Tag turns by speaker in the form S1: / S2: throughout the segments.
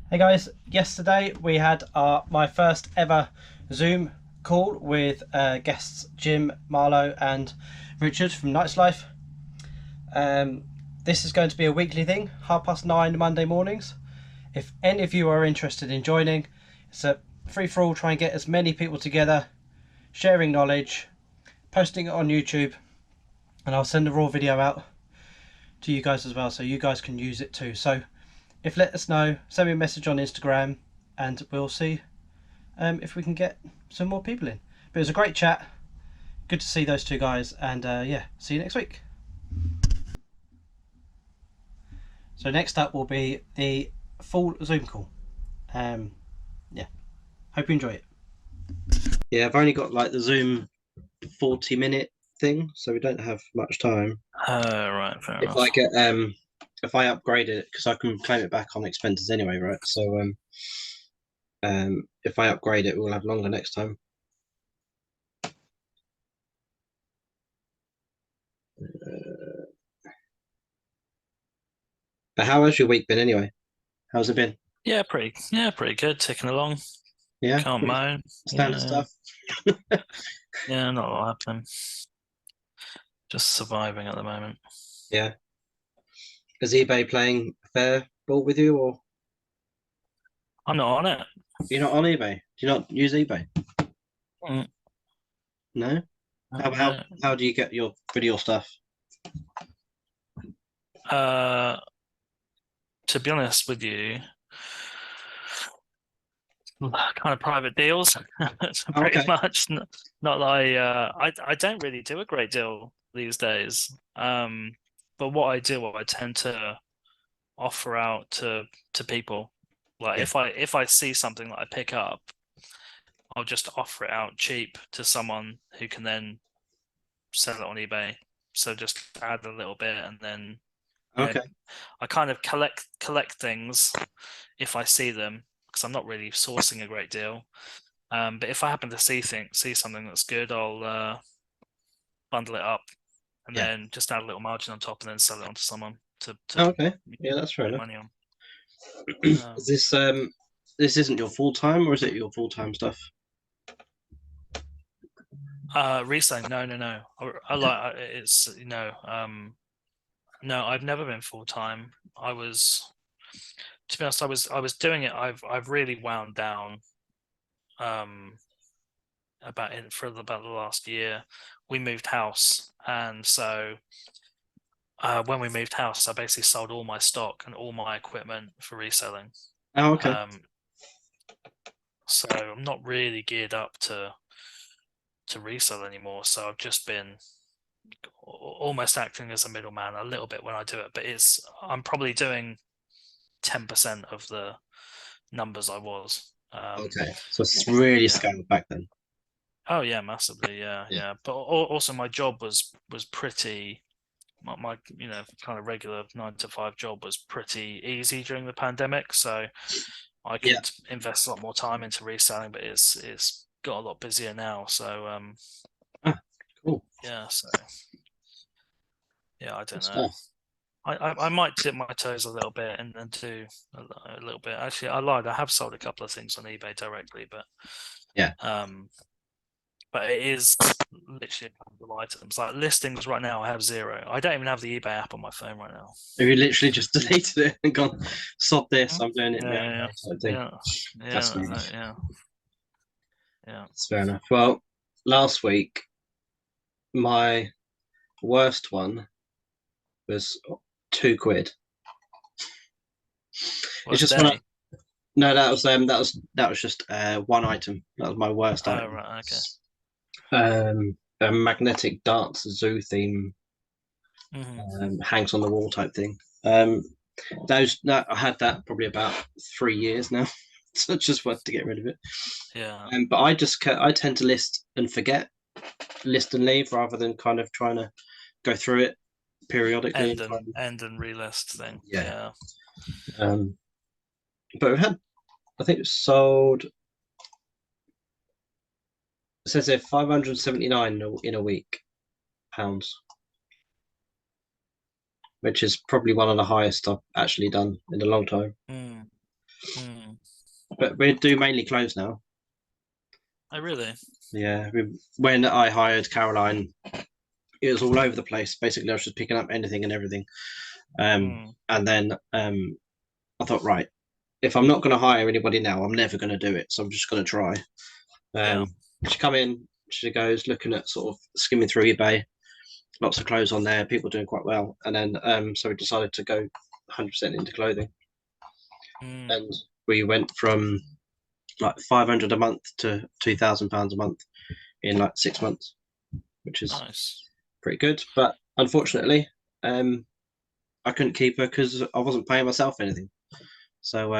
S1: Hey guys, yesterday we had my first ever Zoom call with guests Jim, Marlo and Richard from Knightslife. Um, this is going to be a weekly thing, 9:30 Monday mornings. If any of you are interested in joining, it's a free for all, try and get as many people together, sharing knowledge, posting it on YouTube, and I'll send a raw video out to you guys as well so you guys can use it too. So let us know, send me a message on Instagram and we'll see if we can get some more people in. But it was a great chat. Good to see those two guys, and yeah, see you next week. So next up will be the full Zoom call. Yeah, hope you enjoy it. Yeah, I've only got like the Zoom 40-minute thing, so we don't have much time.
S2: Right, fair
S1: If
S2: enough.
S1: I get if I upgrade it, because I can claim it back on expenses anyway, right? So if I upgrade it, we'll have longer next time. But how has your week been anyway? How's it been?
S2: Pretty good. Ticking along.
S1: Yeah,
S2: Can't
S1: pretty
S2: moan.
S1: standard stuff.
S2: Not a lot happening. Just surviving at the moment.
S1: Yeah. Is eBay playing fair ball with you, or
S2: I'm not on it.
S1: you're not on eBay? Do you not use eBay?
S2: Mm,
S1: No. How how
S2: no.
S1: how do you get your video stuff?
S2: Uh, to be honest with you, kind of private deals,
S1: Oh,
S2: pretty
S1: okay.
S2: much. Not like I don't really do a great deal these days. But what I do, I tend to offer out to people. Like
S1: Yeah.
S2: if I see something that I pick up, I'll just offer it out cheap to someone who can then sell it on eBay. So just add a little bit, and then you know,
S1: Okay.
S2: I kind of collect things if I see them because I'm not really sourcing a great deal. But if I happen to see something that's good, I'll bundle it up and
S1: Yeah.
S2: then just add a little margin on top, and then sell it on to someone to
S1: Oh, okay. Yeah, that's fair
S2: make
S1: enough.
S2: money on.
S1: Is
S2: Um,
S1: this isn't your full time, or is it your full time stuff?
S2: Reselling, no. I like it's no, I've never been full time. I was, to be honest, I was doing it. I've really wound down um about the last year. We moved house, and so when we moved house, I basically sold all my stock and all my equipment for reselling.
S1: Oh, okay.
S2: Um, so I'm not really geared up to resell anymore. So I've just been almost acting as a middleman a little bit when I do it, but I'm probably doing 10% of the numbers I was.
S1: Okay. So it's really
S2: Yeah.
S1: scaled back then.
S2: Oh yeah, massively.
S1: Yeah.
S2: Yeah. But also my job was pretty my kind of regular 9 to 5 job was pretty easy during the pandemic, so I
S1: Yeah.
S2: could invest a lot more time into reselling. But it's got a lot busier now, so
S1: Ah, cool.
S2: yeah. So yeah, I
S1: Good
S2: don't know.
S1: stuff.
S2: I might dip my toes a little bit and do a little bit. Actually, I lied. I have sold a couple of things on eBay directly,
S1: Yeah.
S2: um, but it is literally a couple of items. Like listings right now, I have zero. I don't even have the eBay app on my phone right now.
S1: Have you literally just deleted it and gone, sod this,
S2: Mhm.
S1: I'm doing it my own
S2: Yeah,
S1: way, sort of thing?
S2: yeah,
S1: That's
S2: yeah,
S1: fair enough.
S2: yeah, yeah.
S1: That's fair enough. Well, last week, my worst one was £2. It's
S2: Worst
S1: just when I
S2: day.
S1: no, that was just one item. That was my worst
S2: Oh,
S1: item.
S2: right, okay.
S1: A magnetic darts zoo theme,
S2: Hmm.
S1: hangs on the wall type thing. I had that probably about 3 years now, so it's just worth to get rid of it.
S2: Yeah,
S1: But I tend to list and leave rather than kind of trying to go through it periodically and try and
S2: end and relist thing.
S1: yeah.
S2: Yeah.
S1: Um, but we had I think it sold. It says here 579 in a week pounds, which is probably one of the highest I've actually done in a long time.
S2: Mm. Mm.
S1: But we do mainly clothes now.
S2: Oh, really?
S1: Yeah. When I hired Caroline, it was all over the place. Basically, I was just picking up anything and everything.
S2: Mm.
S1: And then I thought, right, if I'm not going to hire anybody now, I'm never going to do it. So I'm just going to try.
S2: Yeah.
S1: She come in, she goes looking at sort of skimming through eBay, lots of clothes on there, people doing quite well. And then so we decided to go 100% into clothing.
S2: Mm.
S1: And we went from like 500 a month to £2,000 a month in like 6 months, which is
S2: Nice.
S1: pretty good. But unfortunately, I couldn't keep her because I wasn't paying myself anything. So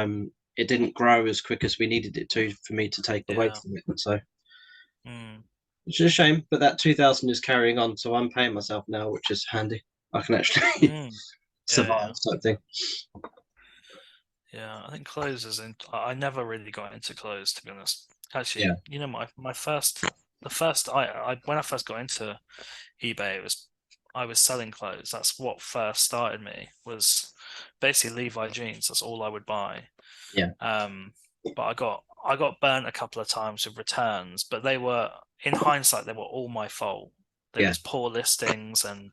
S1: it didn't grow as quick as we needed it to for me to take away
S2: Yeah.
S1: from it. So
S2: Mm.
S1: which is a shame, but that 2,000 is carrying on, so I'm paying myself now, which is handy. I can actually
S2: Mm. Yeah,
S1: survive
S2: yeah.
S1: type thing.
S2: Yeah, I think clothes is in. I never really got into clothes, to be honest.
S1: Yeah,
S2: Actually, you know, my first, the first I when I first got into eBay, it was I was selling clothes. That's what first started me. Was basically Levi jeans. That's all I would buy.
S1: yeah,
S2: But I got burnt a couple of times with returns, but they were, in hindsight, they were all my fault. There
S1: yeah.
S2: was poor listings and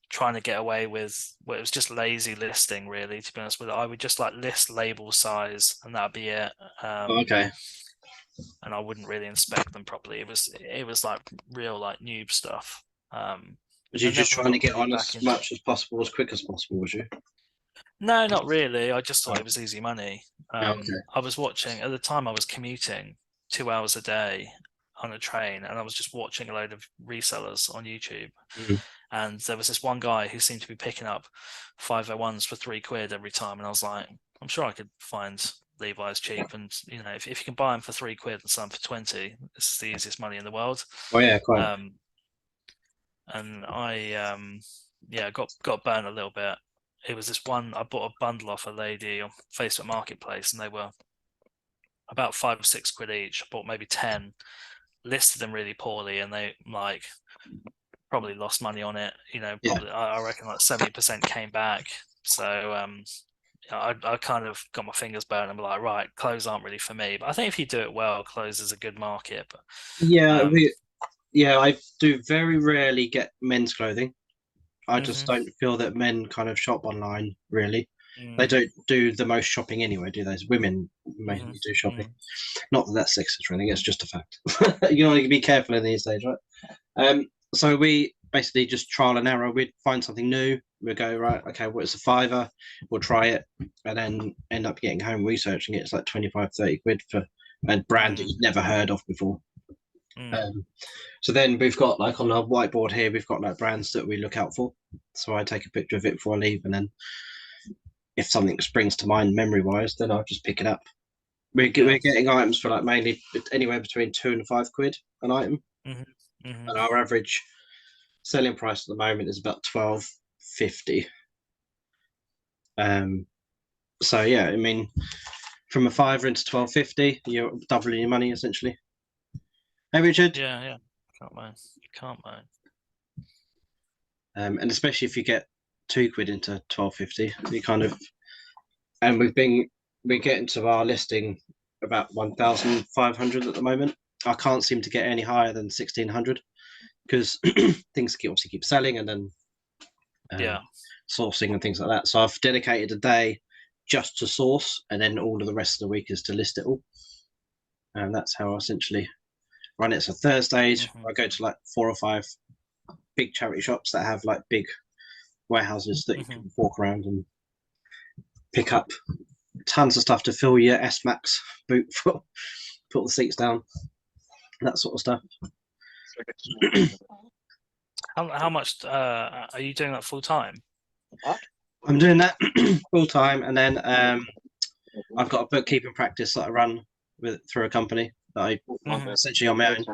S2: trying to get away with, well, it was just lazy listing, really, to be honest with it. I would just like list label size and that'd be it.
S1: Okay.
S2: And I wouldn't really inspect them properly. It was like real like noob stuff.
S1: Was you
S2: I
S1: just
S2: never
S1: trying to
S2: got
S1: get
S2: really
S1: on
S2: back
S1: as
S2: into.
S1: much as possible, as quick as possible, was you?
S2: No, not really. I just thought
S1: Oh,
S2: it was easy money.
S1: okay.
S2: I was watching at the time. I was commuting 2 hours a day on a train, and I was just watching a load of resellers on YouTube.
S1: Mm.
S2: And there was this one guy who seemed to be picking up 501s for £3 every time, and I was like, I'm sure I could find Levi's cheap, and if you can buy them for £3 and some for 20, this is the easiest money in the world.
S1: Oh yeah, quite.
S2: Um, and I yeah, got burnt a little bit. It was this one, I bought a bundle off a lady on Facebook Marketplace, and they were about £5 or £6 each. I bought maybe 10, listed them really poorly, and they like probably lost money on it.
S1: Yeah,
S2: Probably I reckon like 70% came back. So I kind of got my fingers burnt and be like, right, clothes aren't really for me. But I think if you do it well, clothes is a good market. But
S1: yeah.
S2: um,
S1: I do very rarely get men's clothing. I just
S2: mhm,
S1: don't feel that men kind of shop online really. They
S2: mm,
S1: don't do the most shopping anyway, do they? Women
S2: mhm,
S1: mainly do shopping.
S2: mm,
S1: Not that that's sexist or anything, it's just a fact. You want to be careful in these days, right? So we basically just trial and error. We'd find something new. We'd go, right, okay, what's a fiver? We'll try it and then end up getting home researching it. It's like 25, 30 quid for a brand that
S2: mm,
S1: you'd never heard of before.
S2: mm.
S1: Um, so then we've got like on our whiteboard here, we've got like brands that we look out for. So I take a picture of it before I leave, and then if something springs to mind memory wise, then I'll just pick it up.
S2: Yeah.
S1: We're getting items for like mainly anywhere between £2 and £5 an item,
S2: Mhm, mhm.
S1: and our average selling price at the moment is about 12.50. Um, so yeah, I mean, from a fiver into 12.50, you're doubling your money essentially. Hey Richard,
S2: Yeah, yeah. Can't moan. Can't moan.
S1: and especially if you get £2 into 12.50, you kind of, and we're getting to our listing about 1,500 at the moment. I can't seem to get any higher than 1,600 because things obviously keep selling, and then um,
S2: Yeah.
S1: sourcing and things like that. So I've dedicated a day just to source, and then all of the rest of the week is to list it all. And that's how I essentially run it. So Thursdays,
S2: Mhm,
S1: I go to like 4 or 5 big charity shops that have like big warehouses that you
S2: mhm.
S1: can walk around and pick up tons of stuff to fill your S Max boot for, put the seats down, that sort of stuff.
S2: How much are you doing that full time?
S1: I'm doing that full time, and then I've got a bookkeeping practice that I run with through a company that I
S2: Mhm,
S1: essentially on my own,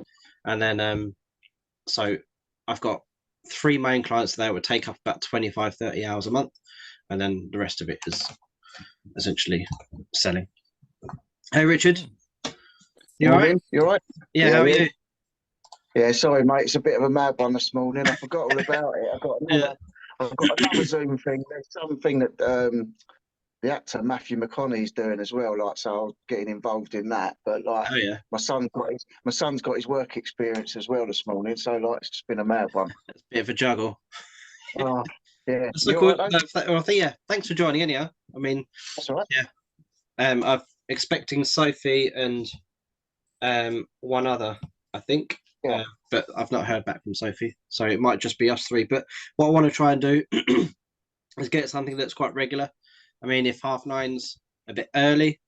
S1: and then so I've got 3 main clients there would take up about 25, 30 hours a month, and then the rest of it is essentially selling. Hey Richard,
S2: mm.
S1: you all right?
S3: Morning, you all right?
S1: Yeah, how are
S3: Yeah.
S1: you?
S3: Yeah, sorry, mate. It's a bit of a mad one this morning. I forgot all about it.
S1: Yeah,
S3: I've got another Zoom thing. There's something that the actor Matthew McConaughey's doing as well. Like, so I was getting involved in that. But like,
S1: Oh yeah,
S3: my son's got his work experience as well this morning. So like, it's just been a mad one.
S1: it's a bit of a juggle.
S3: Oh, yeah.
S1: That's so
S3: You
S1: cool.
S3: all right,
S1: No, well, I think yeah. Thanks for joining anyhow. I mean,
S3: That's all right.
S1: yeah. I'm expecting Sophie and one other, I think.
S3: Yeah.
S1: But I've not heard back from Sophie, so it might just be us three. But what I want to try and do is get something that's quite regular. I mean, if 9:30's a bit early,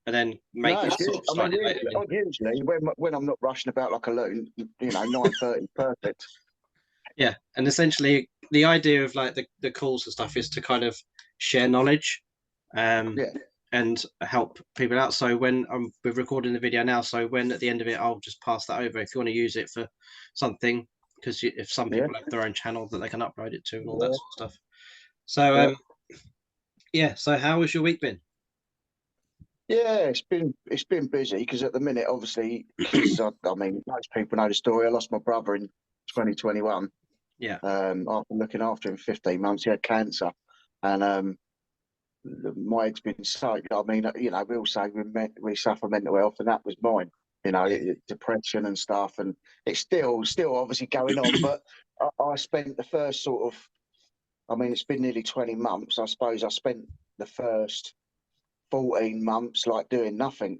S1: and then make
S3: No,
S1: it
S3: it's
S1: sort
S3: good.
S1: of
S3: I mean,
S1: slightly later.
S3: usually when I'm not rushing about like a loon, 9:30, perfect.
S1: Yeah, and essentially the idea of like the calls and stuff is to kind of share knowledge,
S3: Yeah.
S1: and help people out. So when we're recording the video now, so when at the end of it, I'll just pass that over if you want to use it for something, because if some
S3: Yeah.
S1: people have their own channel that they can upload it to and all that
S3: Yeah.
S1: sort of stuff. So yeah. So how has your week been?
S3: Yeah, it's been busy because at the minute, obviously, because I mean, most people know the story. I lost my brother in 2021.
S1: Yeah.
S3: After looking after him 15 months, he had cancer, and my head's been so. I mean, we all say we suffer mental health, and that was mine. Depression and stuff, and it's still obviously going on. But I spent the first sort of. I mean, it's been nearly 20 months. I suppose I spent the first 14 months like doing nothing,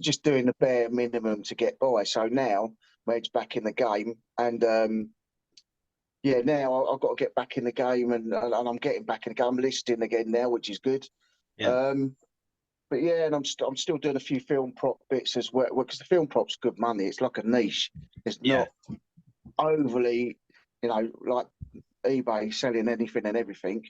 S3: just doing the bare minimum to get by. So now my head's back in the game, and yeah, now I've got to get back in the game, and I'm getting back in the game. I'm listing again now, which is good.
S1: Yeah.
S3: But yeah, and I'm still doing a few film prop bits as well, because the film prop's good money. It's like a niche. It's
S1: Yeah.
S3: not overly, like eBay selling anything and everything.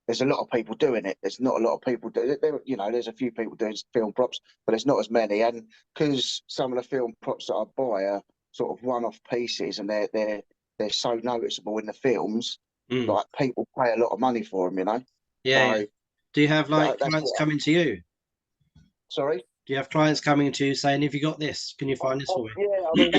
S3: There's a lot of people doing it. There's not a lot of people there's a few people doing film props, but there's not as many. And because some of the film props that I buy are sort of one-off pieces, and they're so noticeable in the films,
S1: Mm.
S3: like people pay a lot of money for them.
S1: Yeah.
S3: So
S1: Yeah. Do you have like
S3: that's
S1: clients
S3: what.
S1: coming to you?
S3: Sorry.
S1: Do you have clients coming to you saying, "Have you got this? Can you find this for me?"
S3: Yeah, I mean,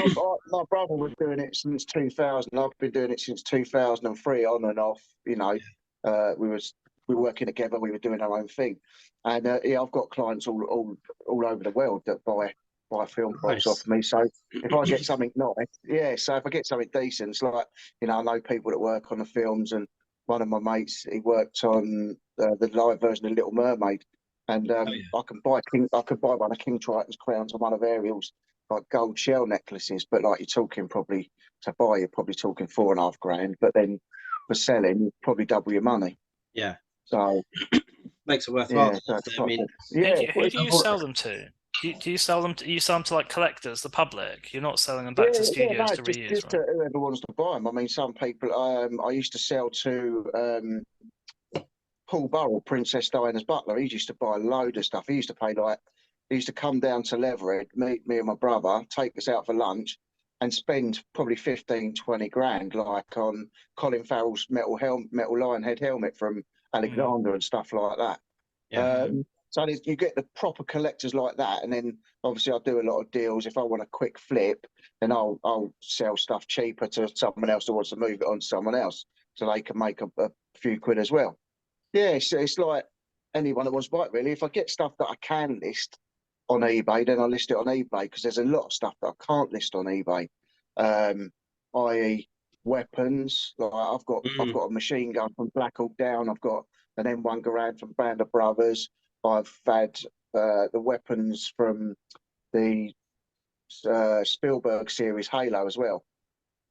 S3: my brother was doing it since 2000. I've been doing it since 2003, on and off. We were working together. We were doing our own thing, and yeah, I've got clients all over the world that buy film props
S1: Nice.
S3: off me. So if I get something nice, yeah. So if I get something decent, it's like I know people that work on the films, and one of my mates, he worked on the live version of Little Mermaid. And
S1: Oh, yeah.
S3: I could buy one of King Triton's crowns and one of Ariel's like gold shell necklaces, but like you're talking probably to buy, you're probably talking 4.5 grand, but then for selling, you probably double your money.
S1: Yeah.
S3: So
S1: Makes it worthwhile.
S3: yeah, so it's
S1: I mean,
S3: yeah,
S2: Who do you sell them to? Do you sell them to like collectors, the public? You're not selling them back to studios
S3: no,
S2: to
S3: just
S2: reuse,
S3: to
S2: right?
S3: whoever wants to buy them. I mean, some people. I used to sell to Paul Burrell, Princess Diana's butler. He used to buy a load of stuff. He used to pay like, he used to come down to Leverhead, meet me and my brother, take us out for lunch, and spend probably 15, 20 grand, like on Colin Farrell's metal lion head helmet from Alexander and stuff like that.
S1: yeah.
S3: So you get the proper collectors like that, and then obviously I do a lot of deals. If I want a quick flip, then I'll sell stuff cheaper to someone else who wants to move it on to someone else, so they can make a few quid as well. Yeah, it's like anyone that wants to buy it, really. If I get stuff that I can list on eBay, then I list it on eBay, because there's a lot of stuff that I can't list on eBay, i.e. weapons. Like I've got a machine gun from Black Hawk Down. I've got an M1 Garand from Band of Brothers. I've had the weapons from the Spielberg series Halo as well.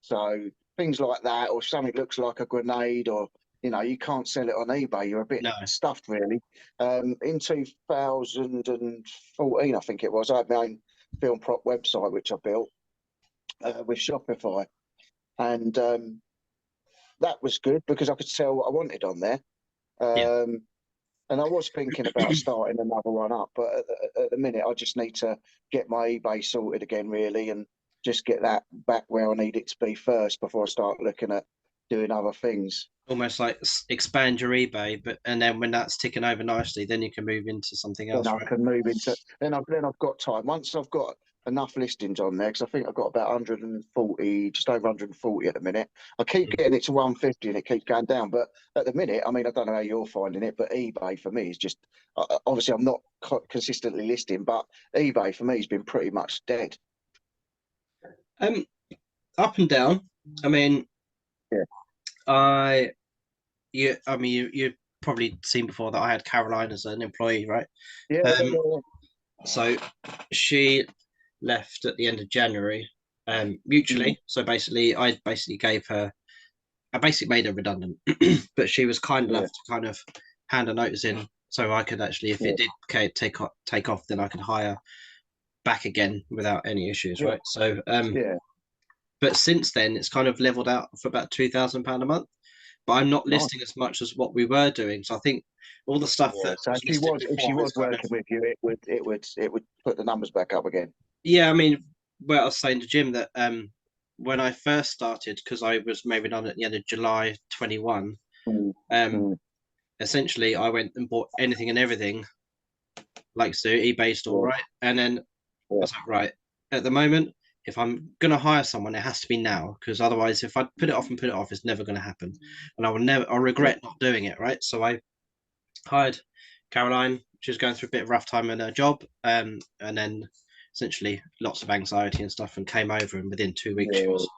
S3: So things like that, or something looks like a grenade, or you can't sell it on eBay. You're a bit
S1: No.
S3: stuffed, really. In 2014, I think it was, I had my own film prop website which I built with Shopify, and that was good because I could sell what I wanted on there.
S1: Yeah.
S3: And I was thinking about starting another one up, but at the minute, I just need to get my eBay sorted again, really, and just get that back where I need it to be first before I start looking at doing other things.
S1: Almost like expand your eBay, and then when that's ticking over nicely, then you can move into something else,
S3: Then I
S1: right?
S3: can move into. Then I've got time. Once I've got enough listings on there because I think I've got about 140, just over 140 at the minute. I keep getting it to 150 and it keeps going down. But at the minute, I mean, I don't know how you're finding it, but eBay for me is just obviously I'm not consistently listing, but eBay for me has been pretty much dead.
S1: Up and down. I mean,
S3: yeah.
S1: You've probably seen before that I had Caroline as an employee, right?
S3: Yeah.
S1: So she left at the end of January, mutually. So basically, I basically made her redundant, but she was kind enough to kind of hand a notice in, so I could actually, if it did take off, then I could hire back again without any issues, right? So, but since then, it's kind of leveled out for about £2,000 a month. But I'm not listing as much as what we were doing. So I think all the stuff that
S3: so if she was working with you, it would put the numbers back up again.
S1: Yeah, I mean, well, I was saying to Jim that when I first started, because I was made redundant at the end of July 21, essentially I went and bought anything and everything, like so eBay store, right? And then I was like, right, at the moment, if I'm going to hire someone, it has to be now, because otherwise, if I put it off, it's never going to happen. And I'll regret not doing it, right? So I hired Caroline. She was going through a bit of rough time in her job, and then essentially lots of anxiety and stuff, and came over, and within 2 weeks, she was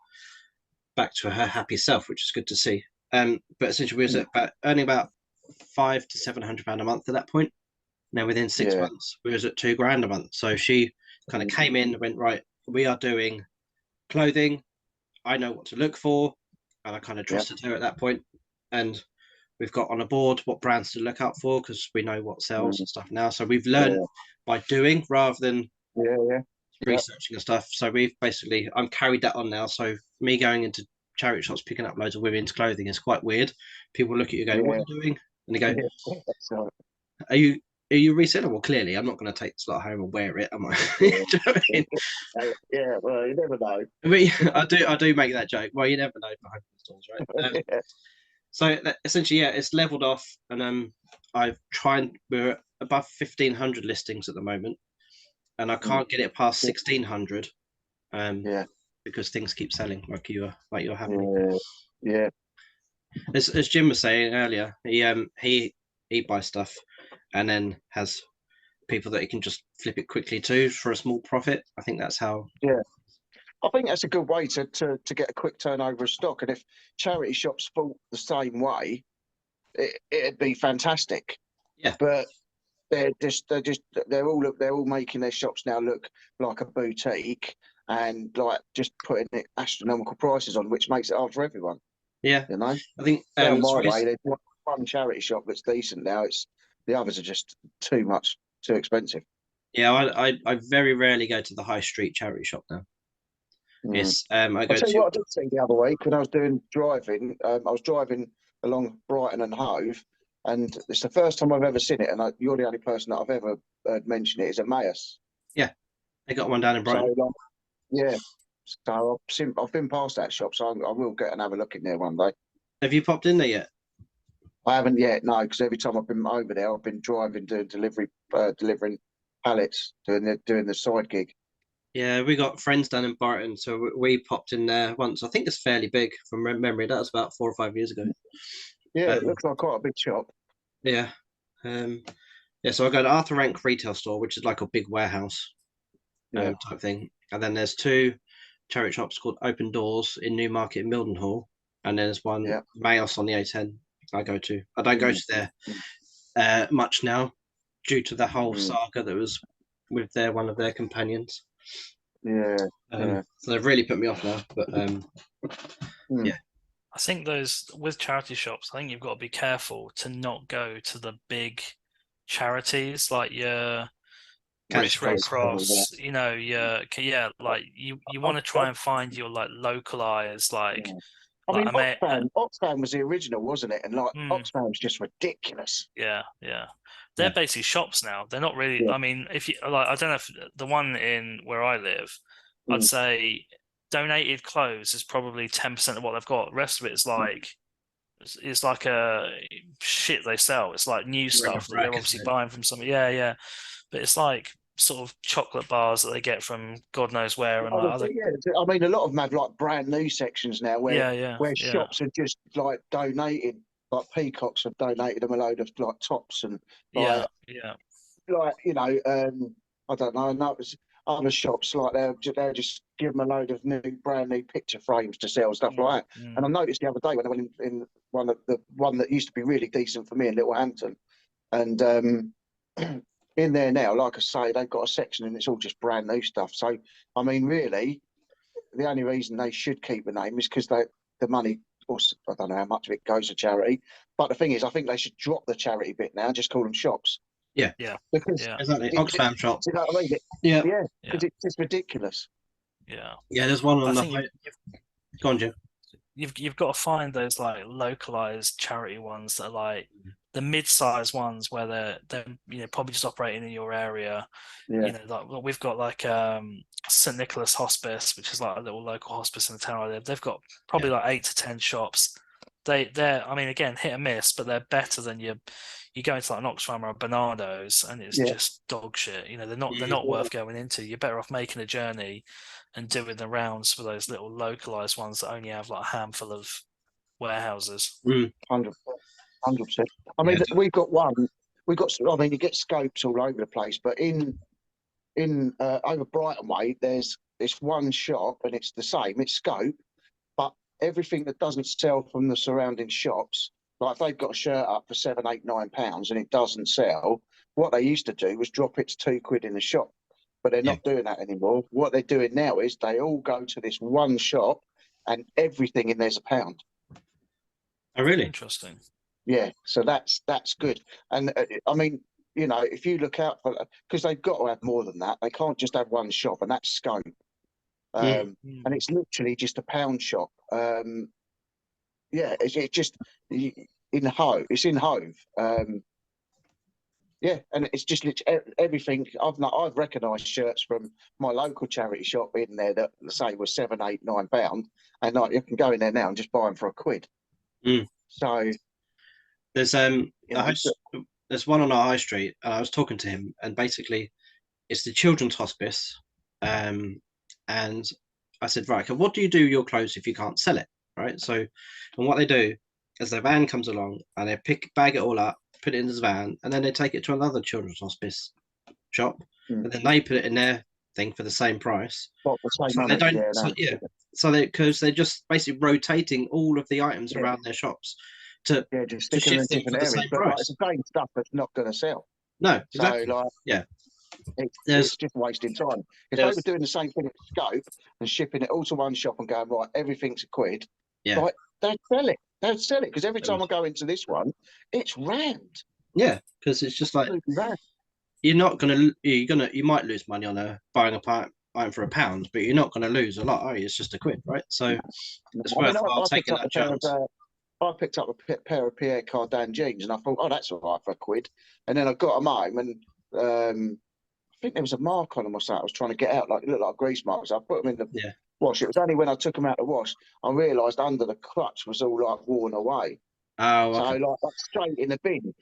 S1: back to her happy self, which is good to see. But essentially, we was earning about £500 to £700 a month at that point. Now, within 6 months, we was at £2,000 a month. So she kind of came in and went, right, we are doing clothing. I know what to look for. And I kind of trusted her at that point. And we've got on a board what brands to look out for, because we know what sells and stuff now. So we've learned by doing rather than researching and stuff. So I'm carried that on now. So me going into charity shops, picking up loads of women's clothing is quite weird. People look at you going, what are you doing? And they go, are you a reseller? Well, clearly, I'm not going to take this lot home and wear it, am I? Do you know what I mean?
S3: Yeah, well, you never know.
S1: I do make that joke. Well, you never know behind the stores, right? So essentially, it's leveled off, and we're above 1,500 listings at the moment, and I can't get it past 1,600, because things keep selling like you're happening.
S3: Yeah.
S1: As Jim was saying earlier, he buys stuff and then has people that he can just flip it quickly to for a small profit. I think that's how.
S3: Yeah, I think that's a good way to get a quick turnover of stock. And if charity shops thought the same way, it'd be fantastic.
S1: Yeah,
S3: but they're all making their shops now look like a boutique and like just putting astronomical prices on, which makes it hard for everyone.
S1: Yeah,
S3: you know.
S1: I think
S3: my way, there's one charity shop that's decent now. The others are just too expensive.
S1: Yeah, I very rarely go to the high street charity shop now. It's
S3: I'll tell you what I did see the other week when I was driving. I was driving along Brighton and Hove, and it's the first time I've ever seen it. And you're the only person that I've ever heard mention it. Is Emmaus.
S1: Yeah, they got one down in Brighton.
S3: So I've been past that shop, so I will get and have a look in there one day.
S1: Have you popped in there yet?
S3: I haven't yet, no, because every time I've been over there, I've been driving, doing delivering pallets, doing the side gig.
S1: Yeah, we got friends down in Brighton, so we popped in there once. I think it's fairly big from memory. That was about 4 or 5 years ago.
S3: Yeah, it looks like quite a big shop.
S1: Yeah. So I go to Arthur Rank retail store, which is like a big warehouse type thing. And then there's 2 charity shops called Open Doors in Newmarket and Mildenhall. And then there's one Mayos on the A10 I go to. I don't go to there much now due to the whole saga that was with one of their companions. So they've really put me off now. But
S2: I think those with charity shops, I think you've got to be careful to not go to the big charities like your British Red Cross, you know, like you want to try and find your like localized like.
S3: I mean, Oxfam was the original, wasn't it? And like Oxfam's just ridiculous.
S2: Yeah. They're basically shops now. They're not really. I mean, if you like, I don't know if the one in where I live, I'd say donated clothes is probably 10% of what they've got. The rest of it is like it's like a shit they sell. It's like new stuff that they're obviously buying from somebody. Yeah. But it's like sort of chocolate bars that they get from God knows where, and
S3: I
S2: like
S3: would
S2: other.
S3: say, yeah, I mean, a lot of them have like brand new sections now
S2: Yeah, yeah,
S3: where
S2: yeah,
S3: shops are just like donating, like Peacocks have donated them a load of like tops and like
S2: yeah, yeah,
S3: you know, I don't know, and that was other shops like they'll just give them a load of brand new picture frames to sell stuff
S2: mm,
S3: like that. And I
S2: mm,
S3: noticed the other day when I went in one that used to be really decent for me in Little Hampton, and in there now, like I say, they've got a section and it's all just brand new stuff. So I mean, really, the only reason they should keep the name is because the money. I don't know how much of it goes to charity, but the thing is, I think they should drop the charity bit now. Just call them shops
S1: Yeah,
S2: yeah,
S3: because
S2: yeah,
S1: exactly.
S3: it,
S1: Oxfam shop.
S3: you know what I mean?
S1: Yeah,
S3: Yeah,
S2: yeah,
S3: because it's just ridiculous.
S2: yeah.
S1: yeah. There's one
S2: I
S1: on the
S2: think
S1: high. Go on, Jim.
S2: you've got to find those like localized charity ones that are like the mid-sized ones where they're probably just operating in your area.
S3: Yeah,
S2: Like well, we've got like St. Nicholas Hospice, which is like a little local hospice in the town I live. They've got probably
S1: Yeah,
S2: like 8 to 10 shops. They're I mean again hit and miss, but they're better than you go into like an Oxfam or a Bernardo's and it's
S3: yeah,
S2: just dog shit. They're not
S3: yeah,
S2: worth going into. You're better off making a journey and doing the rounds for those little localized ones that only have like a handful of warehouses.
S1: mm,
S3: 100%. I
S1: yeah,
S3: mean, we've got one. We've got. I mean, you get scopes all over the place, but in over Brighton way, there's this one shop, and it's the same. It's scope, but everything that doesn't sell from the surrounding shops, like if they've got a shirt up for £7, £8, £9 and it doesn't sell, what they used to do was drop it to £2 in the shop. But they're
S1: yeah.
S3: not doing that anymore. What they're doing now is they all go to this one shop and everything in there's £1.
S1: Oh, really?
S2: Interesting.
S3: Yeah, so that's good. And I mean, you know, if you look out for, because they've got to have more than that. They can't just have one shop, and that's scope.
S1: Mm.
S3: And it's literally just a pound shop. Yeah, it's just in Hove. It's in Hove. Yeah, and it's just literally everything. I've recognised shirts from my local charity shop in there that say were £7, £8, £9, and like you can go in there now and just buy them for £1.
S1: Mm.
S3: So
S1: There's
S3: you
S1: a
S3: know,
S1: there's one on our high street, and I was talking to him, and basically it's the children's hospice. And I said, right, okay, what do you do with your clothes if you can't sell it? Right. So, and what they do is the van comes along and they bag it all up, put it in this van, and then they take it to another children's hospice shop, and then they put it in their thing for the same price.
S3: got the same
S1: So they
S3: money.
S1: don't,
S3: Yeah,
S1: so
S3: no.
S1: yeah, so because they're just basically rotating all of the items
S3: Yeah,
S1: around their shops to
S3: yeah, just
S1: to
S3: stick them in
S1: shift them for
S3: different
S1: the
S3: areas.
S1: same
S3: But like,
S1: price.
S3: it's the same stuff that's not going to sell.
S1: No,
S3: So
S1: exactly.
S3: like,
S1: Yeah,
S3: it's just wasting time. If they were
S1: there's
S3: doing the same thing at Scope and shipping it all to one shop and going right, everything's £1,
S1: yeah,
S3: like they'd sell it. They'd sell it because every
S1: they
S3: time
S1: would.
S3: I go into this one, it's rammed.
S1: Yeah, because it's just like
S3: Absolutely rammed.
S1: you might lose money on buying a item for £1, but you're not gonna lose a lot, are you? It's just £1, right? So it's
S3: I mean,
S1: worthwhile
S3: I picked
S1: taking
S3: up a
S1: that
S3: pair of
S1: chance.
S3: I picked up a pair of Pierre Cardin jeans, and I thought, oh, that's all right for £1. And then I got them home, and I think there was a mark on them or something. I was trying to get out, like it looked like grease marks. I put them in the
S1: Yeah.
S3: wash. It was only when I took them out to wash, I realised under the clutch was all like worn away.
S1: Oh,
S3: So
S1: okay.
S3: like straight in the bin.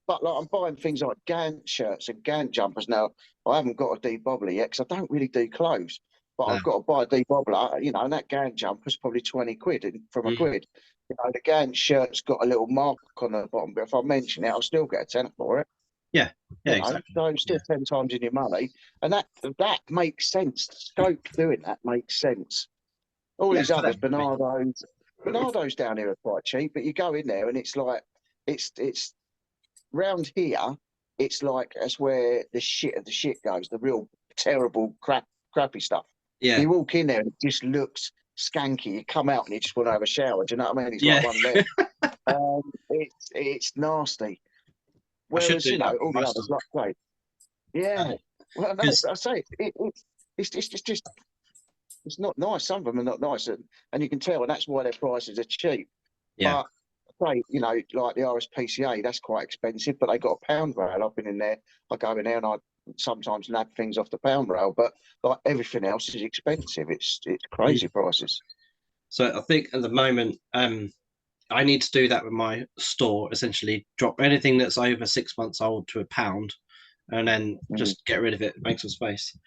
S3: But like I'm buying things like Gant shirts and Gant jumpers now. I haven't got a debobbler yet because I don't really do clothes. But
S1: No.
S3: I've got to buy a debobbler, you know, and that Gant jumper's probably 20 quid from
S1: Mm.
S3: £1. You know, the Gant shirt's got a little mark on the bottom, but if I mention it, I'll still get a tenner for it.
S1: Yeah. Yeah.
S3: You know,
S1: Exactly.
S3: so still 10 times in your money, and that makes sense. Scope doing that makes sense. All
S1: Yeah.
S3: these
S1: For
S3: others,
S1: them.
S3: Bernardo's down here are quite cheap, but you go in there and it's like it's round here. It's like that's where the shit of the shit goes. The real terrible crappy stuff.
S1: Yeah.
S3: You walk in there and it just looks skanky. You come out and you just want to have a shower. Do you know what I mean? It's
S1: Yeah.
S3: like one of them. It's nasty.
S1: I should
S3: Whereas
S1: do
S3: you
S1: that
S3: know
S1: with
S3: all the
S1: my
S3: others,
S1: stuff.
S3: like great. Yeah. Well, no,
S1: Because
S3: I say it's not nice. Some of them are not nice, and you can tell, and that's why their prices are cheap.
S1: yeah.
S3: But say, you know, like the RSPCA, that's quite expensive, but they got a pound rail. I've been in there. I go in there and I sometimes nab things off the pound rail, but like everything else is expensive. It's
S1: Mm.
S3: crazy prices.
S1: So I think at the moment, I need to do that with my store. Essentially, drop anything that's over 6 months old to £1, and then just get rid of it, make some space.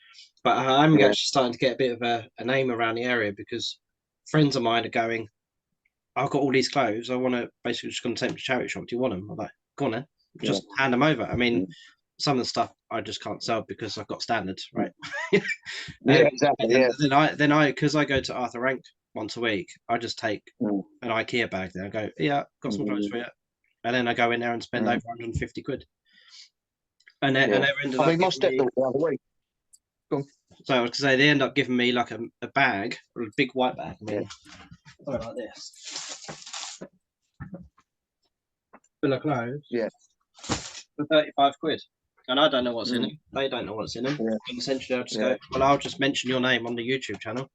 S1: But I'm actually starting to get a bit of a name around the area because friends of mine are going, I've got all these clothes. I want to basically just going to take them to charity shop. Do you want them? I'm like, go on then. Just hand them over. I mean, some of the stuff I just can't sell because I've got standards, right?
S3: Exactly.
S1: Then I because I go to Arthur Rank once a week, I just take an IKEA bag there and go, yeah, got some clothes for you. And then I go in there and spend over 150 quid. And they ended up.
S3: I mean, my stepdaughter the other week.
S1: So I was going to say, they end up giving me like a bag, or a big white bag. I mean, like this. Full of clothes.
S3: Yeah.
S1: For 35 quid. And I don't know what's in them. They don't know what's in them.
S3: Yeah.
S1: And essentially, I'll just go, well, I'll just mention your name on the YouTube channel.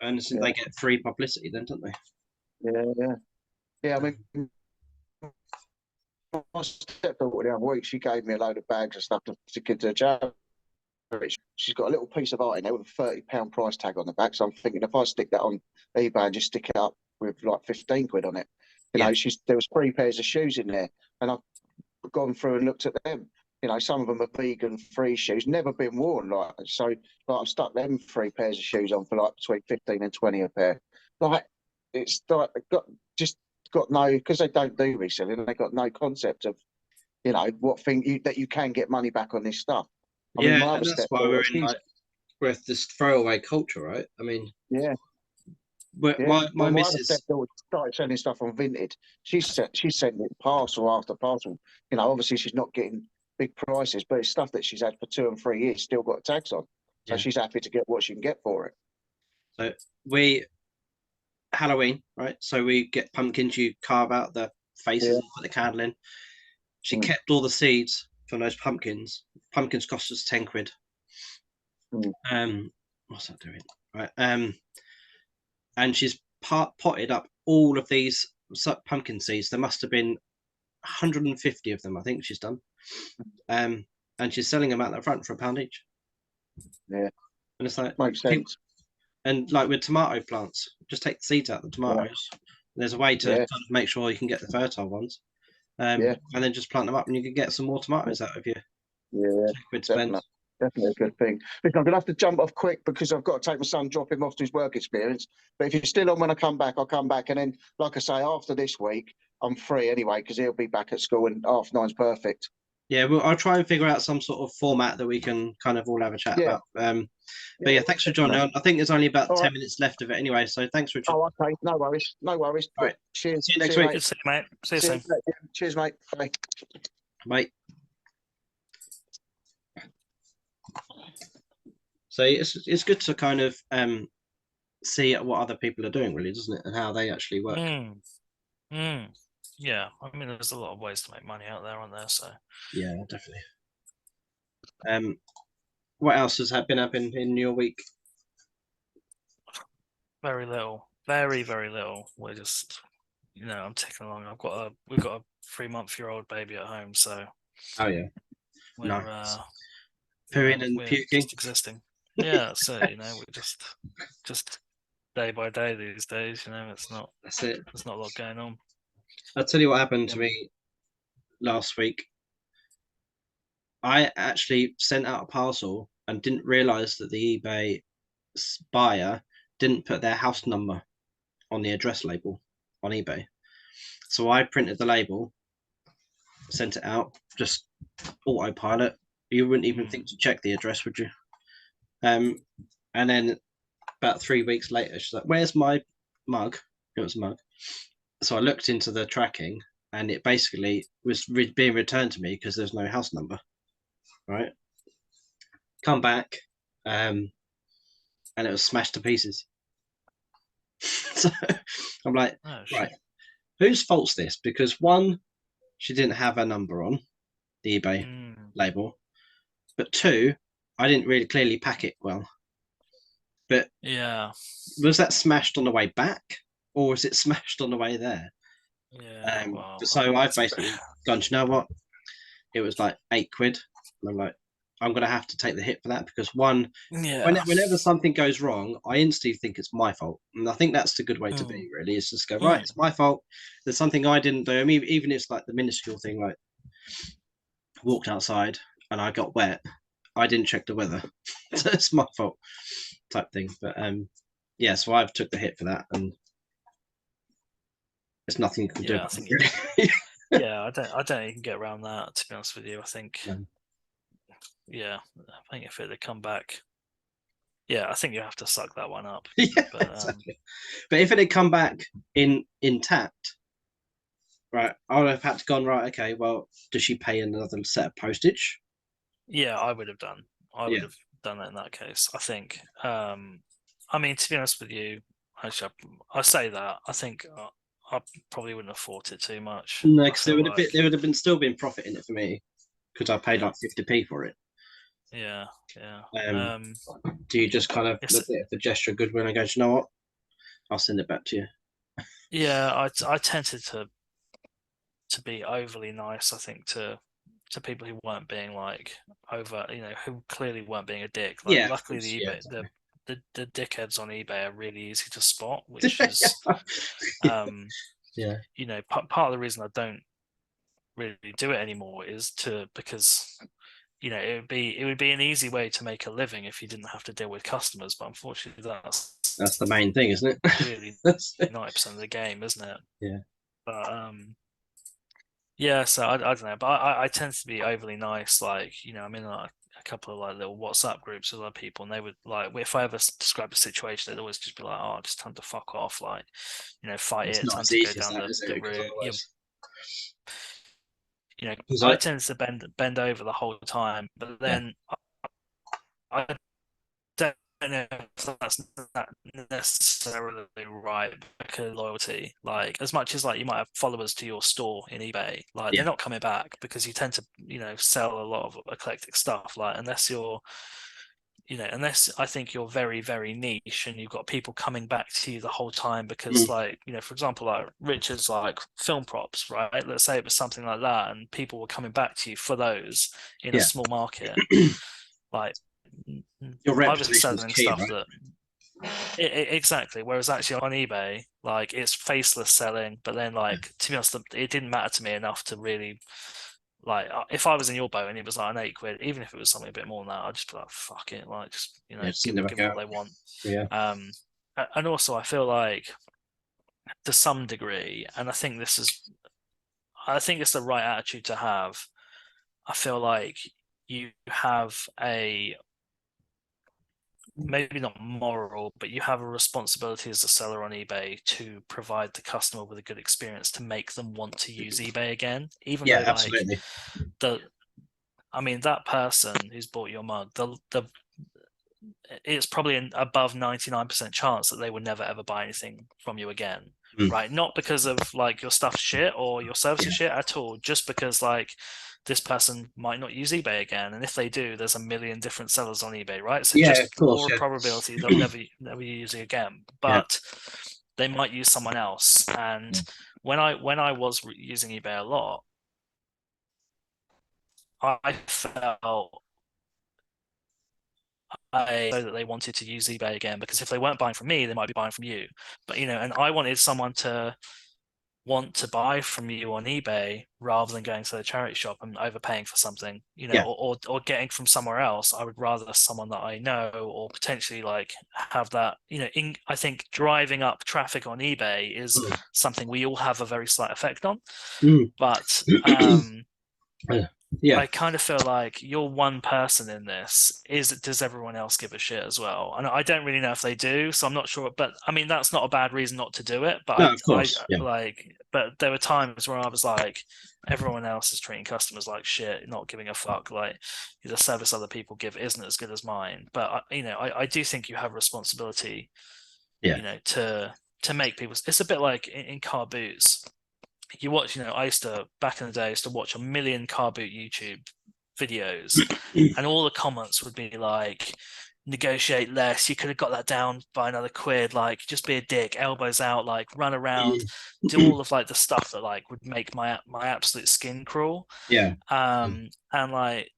S1: And they get free publicity then, don't they?
S3: Yeah, I mean, my stepdaughter the other week, she gave me a load of bags and stuff to give to a charity. She's got a little piece of art in there with a £30 price tag on the back. So I'm thinking if I stick that on eBay and just stick it up with like 15 quid on it, you know, there was 3 pairs of shoes in there, and I've gone through and looked at them. You know, some of them are vegan-free shoes, never been worn. I've stuck them 3 pairs of shoes on for like between 15 and 20 a pair. Like, it's like got no, because they don't do reselling, they got no concept of, you know, what thing that you can get money back on this stuff. I mean,
S1: and that's why we're in with this throwaway culture, right? I mean, my missus
S3: started selling stuff on Vinted. She's sending it parcel after parcel. You know, obviously she's not getting big prices, but it's stuff that she's had for 2 and 3 years, still got tax on. So she's happy to get what she can get for it.
S1: So Halloween, right? So we get pumpkins, you carve out the faces and put the candle in. She kept all the seeds from those pumpkins. Pumpkins cost us 10 quid. What's that doing? Right. And she's potted up all of these pumpkin seeds. There must have been 150 of them, I think she's done. And she's selling them out the front for £1 each.
S3: Yeah.
S1: And it's like,
S3: makes sense.
S1: And like with tomato plants, just take the seeds out of the tomatoes. There's a way to kind of make sure you can get the fertile ones. And then just plant them up and you can get some more tomatoes out of you.
S3: Definitely a good thing. Listen, I'm going to have to jump off quick because I've got to take my son, drop him off to his work experience. But if you're still on when I come back, I'll come back. And then, like I say, after this week, I'm free anyway because he'll be back at school and 9:30's perfect.
S1: Yeah, well, I'll try and figure out some sort of format that we can kind of all have a chat about. But thanks for joining. I think there's only about 10 minutes left of it anyway. So thanks, Richard.
S3: Oh, okay. No worries. All right. Cheers.
S1: See you next week.
S2: Good to see you, mate. See you soon.
S3: Cheers, mate. Bye.
S1: Mate. So it's good to kind of see what other people are doing, really, doesn't it, and how they actually work.
S2: Yeah, I mean, there's a lot of ways to make money out there, aren't there? So
S1: yeah, definitely. What else has been happening in your week?
S2: Very little, very little. We're just, I'm ticking along. We've got a 3-month-old baby at home, so
S1: we're pooing and puking,
S2: just existing. Yeah, so we're just day by day these days. It's not.
S1: That's it.
S2: There's not a lot going on.
S1: I'll tell you what happened to me last week. I actually sent out a parcel and didn't realize that the eBay buyer didn't put their house number on the address label on eBay. So I printed the label, sent it out, just autopilot. You wouldn't even think to check the address, would you? And then about 3 weeks later, she's like, "Where's my mug?" It was a mug. So I looked into the tracking, and it basically was being returned to me because there's no house number. Right? Come back, and it was smashed to pieces. So I'm like, right, whose fault's this? Because one, she didn't have a number on the eBay label, but two, I didn't really clearly pack it well. But was that smashed on the way back, or was it smashed on the way there? So I've basically gone, you know what? It was like 8 quid. And I'm like, I'm going to have to take the hit for that because whenever something goes wrong, I instantly think it's my fault. And I think that's the good way to be, really, is just go, right, it's my fault. There's something I didn't do. I mean, even if it's like the minuscule thing, like walked outside, and I got wet, I didn't check the weather. So it's my fault type thing. But yeah, so I've took the hit for that, and there's nothing you can do
S2: Yeah, I
S1: about
S2: think.
S1: it, really.
S2: Yeah, I don't even get around that, to be honest with you. I think.
S1: No.
S2: Yeah, I think if it had come back, yeah, I think you have to suck that one up.
S1: Yeah,
S2: But
S1: exactly. But if it had come back intact, right, I would have had to gone, right, okay, well, does she pay another set of postage?
S2: yeah, I would have done. I would
S1: Yeah.
S2: have done it in that case. I think. I mean, to be honest with you, actually, I say that. I think I probably wouldn't have fought it too much.
S1: No,
S2: I
S1: because
S2: feel like,
S1: there would have been still been profit in it for me because I paid
S2: yeah,
S1: like 50p for it.
S2: yeah, yeah.
S1: Do you just kind of
S2: It's
S1: look at it for gesture of goodwill and go, "Do you know what? I'll send it back to you."
S2: yeah. I tended to be overly nice. I think to people who weren't being like over, who clearly weren't being a dick. Like,
S1: Yeah, of
S2: luckily
S1: course.
S2: the
S1: Yeah,
S2: eBay,
S1: exactly.
S2: the dickheads on eBay are really easy to spot, which is, um,
S1: Yeah.
S2: part of the reason I don't really do it anymore is because it would be an easy way to make a living if you didn't have to deal with customers, but unfortunately
S1: That's the main thing, isn't it?
S2: really
S1: That's
S2: 90% of the game, isn't it?
S1: yeah.
S2: But yeah, so I don't know, but I tend to be overly nice. Like, I'm in like a couple of like little WhatsApp groups with other people, and they would like, if I ever describe a situation, they'd always just be like, "Oh, just time to fuck off," like, fight
S1: It's
S2: it,
S1: not
S2: time
S1: as
S2: to go
S1: easy as
S2: down
S1: that, is
S2: the
S1: it? Because
S2: route.
S1: otherwise, because
S2: I tend to bend over the whole time, but
S1: yeah,
S2: then I don't know if that's not necessarily right because loyalty. Like, as much as like you might have followers to your store in eBay, like
S1: yeah,
S2: they're not coming back because you tend to, sell a lot of eclectic stuff. Like, unless I think you're very, very niche and you've got people coming back to you the whole time because,
S1: mm,
S2: like, for example, like Richard's like film props, right? Let's say it was something like that, and people were coming back to you for those in a
S1: yeah.
S2: small market. Like,
S1: Your
S2: I was
S1: reputation is
S2: selling
S1: key,
S2: stuff
S1: right?
S2: that exactly. Whereas actually on eBay, like, it's faceless selling, but then, like, to be honest, it didn't matter to me enough to really, like, if I was in your boat and it was like an £8, even if it was something a bit more than that, I'd just be like, fuck it, like, just
S1: Yeah,
S2: give
S1: send it back
S2: them what
S1: out.
S2: they want.
S1: Yeah,
S2: And also I feel like to some degree, and I think it's the right attitude to have. I feel like you have a, maybe not moral, but you have a responsibility as a seller on eBay to provide the customer with a good experience to make them want to use eBay again, even
S1: yeah,
S2: though, like,
S1: absolutely.
S2: that person who's bought your mug, it's probably an above 99% chance that they would never ever buy anything from you again.
S1: Mm,
S2: Right? Not because of like your stuff's shit or your service
S1: yeah,
S2: is shit at all, just because like this person might not use eBay again, and if they do, there's a million different sellers on eBay, right? So
S1: yeah,
S2: just
S1: of course,
S2: law of
S1: yeah,
S2: probability, they'll never use it again,
S1: yeah,
S2: but they might use someone else. And when I was using eBay a lot, I felt so that they wanted to use eBay again, because if they weren't buying from me, they might be buying from you. But and I wanted someone to want to buy from you on eBay rather than going to the charity shop and overpaying for something,
S1: yeah,
S2: or getting from somewhere else. I would rather someone that I know, or potentially like have that, I think driving up traffic on eBay is
S1: mm,
S2: something we all have a very slight effect on.
S1: mm.
S2: But
S1: Yeah,
S2: I kind of feel like you're one person in this. Does everyone else give a shit as well? And I don't really know if they do, so I'm not sure. But I mean, that's not a bad reason not to do it. But
S1: no, of
S2: I
S1: course, yeah,
S2: like, but there were times where I was like, everyone else is treating customers like shit, not giving a fuck. Like, the service other people give isn't as good as mine. But I do think you have a responsibility,
S1: yeah,
S2: to make people. It's a bit like in car boots. You watch, I used to, back in the day, I used to watch a million car boot YouTube videos, and all the comments would be like, negotiate less, you could have got that down by another quid, like, just be a dick, elbows out, like, run around, do all of like the stuff that like would make my absolute skin crawl.
S1: yeah,
S2: And like,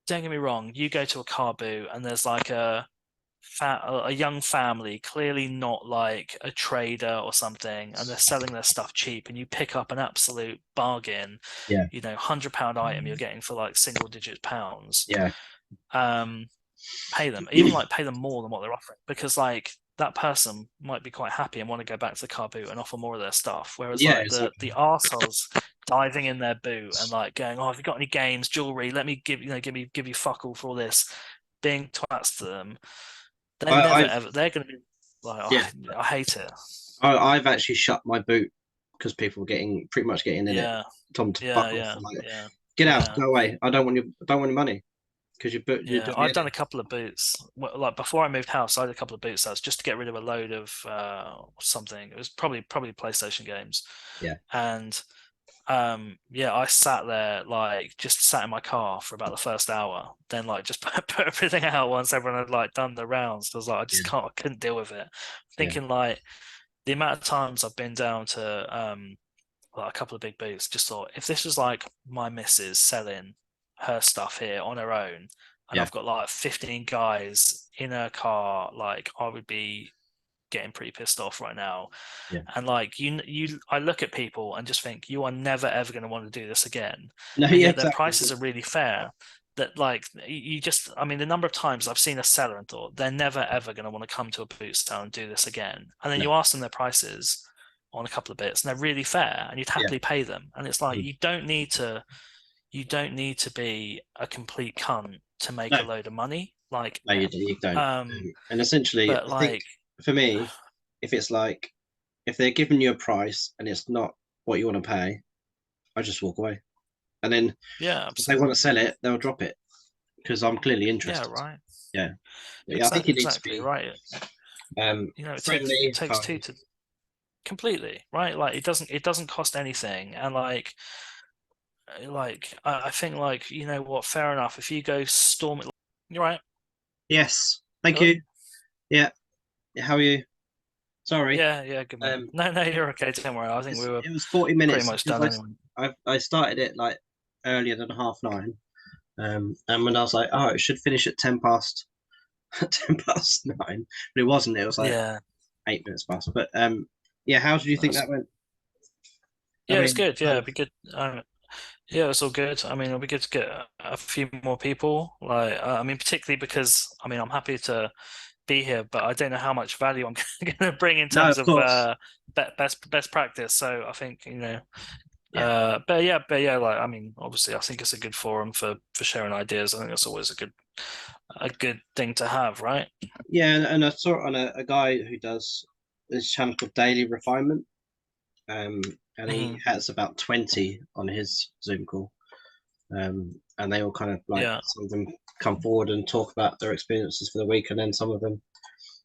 S2: don't get me wrong, you go to a car boot and there's like a a young family, clearly not like a trader or something, and they're selling their stuff cheap, and you pick up an absolute bargain,
S4: Yeah.
S2: you know, £100 item you're getting for like single digit pounds.
S4: Yeah.
S2: Pay them, even like pay them more than what they're offering, because like that person might be quite happy and want to go back to the car boot and offer more of their stuff. Whereas
S4: Yeah,
S2: like
S4: exactly.
S2: the arseholes diving in their boot and like going, oh, have you got any games, jewelry? Let me give you fuck all for all this. Being twats to them, they're they're going to be like, oh,
S4: Yeah.
S2: I hate it.
S4: I've actually shut my boot because people were pretty much getting in it. Tom to fuck off. Get out, go away. I don't want your money. Because
S2: yeah, I've done a couple of boots. Like before I moved house, I had a couple of boot sets just to get rid of a load of something. It was probably PlayStation games.
S4: Yeah.
S2: And I sat there just sat in my car for about the first hour. Then just put everything out once everyone had done the rounds. I was like, I couldn't deal with it. Thinking the amount of times I've been down to a couple of big boots, just thought if this was my missus selling her stuff here on her own, and I've got 15 guys in her car, I would be getting pretty pissed off right now. And I look at people and just think, you are never ever going to want to do this again.
S4: No,
S2: and yet
S4: exactly.
S2: Their prices are really fair. That the number of times I've seen a seller and thought they're never ever going to want to come to a boot sale and do this again. And then you ask them their prices on a couple of bits, and they're really fair, and you'd happily pay them. And it's you don't need to be a complete cunt to make a load of money.
S4: No, you don't. And essentially, I think for me, if it's if they're giving you a price and it's not what you want to pay, I just walk away. And then if they want to sell it, they'll drop it because I'm clearly interested.
S2: Yeah, right.
S4: Yeah.
S2: Exactly,
S4: I think it needs to be
S2: right.
S4: friendly,
S2: it takes two to completely right. It doesn't cost anything, and I think you know what? Fair enough. If you go storm it, you're right.
S4: Yes. Thank you. Yeah. How are you? Sorry.
S2: Yeah. Good man. No, you're okay. Don't worry. I think
S4: it was 40 minutes.
S2: Pretty much done anyway.
S4: I started it earlier than 9:30. And when I was oh, it should finish at 10 past 9, but it wasn't. It was 8 minutes past. But how did you think that went?
S2: Yeah, it's good. Yeah, it'd be good. Yeah, it's all good. I mean, it'll be good to get a few more people. Particularly because I'm happy to be here, but I don't know how much value I'm going to bring in terms of best practice. So I think obviously, I think it's a good forum for sharing ideas. I think that's always a good thing to have, right?
S4: Yeah, and I saw it on a guy who does this channel called Daily Refinement. And he has about 20 on his Zoom call. And they all kind of some of them come forward and talk about their experiences for the week, and then some of them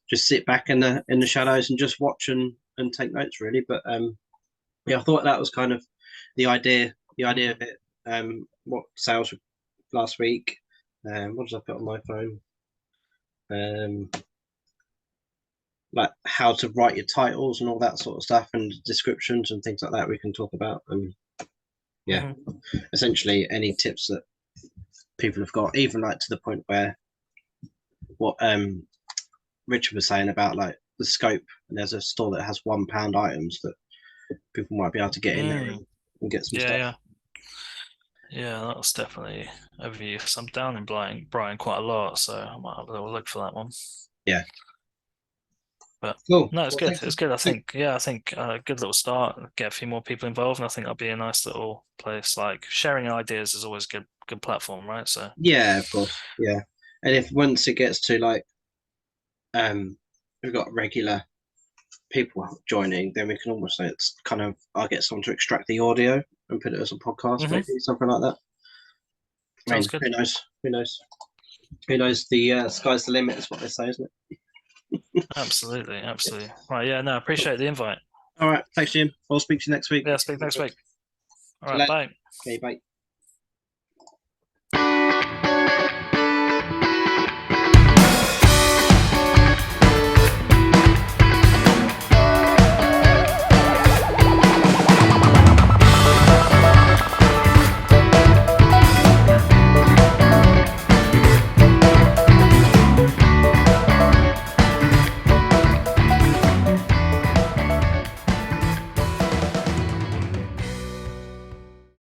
S4: just sit back in the shadows and just watch and take notes, really. But I thought that was kind of the idea of it. What sales last week? What did I put on my phone? How to write your titles and all that sort of stuff, and descriptions and things like that we can talk about. And essentially any tips that people have got, even to the point where what Richard was saying about the scope, and there's a store that has £1 items that people might be able to get in there and get some stuff.
S2: Yeah, that's definitely a view. So I'm down in Brighton quite a lot, so I might have a little look for that one.
S4: Yeah.
S2: But cool. No, it's good. It's good. I think a good little start. Get a few more people involved, and I think that'll be a nice little place. Sharing ideas is always a good platform, right? So
S4: yeah, of course, yeah. And if once it gets to we've got regular people joining, then we can almost say it's kind of I'll get someone to extract the audio and put it as a podcast, maybe something like that.
S2: Sounds good.
S4: Who knows? The sky's the limit is what they say, isn't it?
S2: Absolutely. Right, yeah, no, appreciate the invite.
S4: All right, thanks, Jim. I'll speak to you next week.
S2: Yeah, speak next week. All right, bye.
S4: Okay, bye.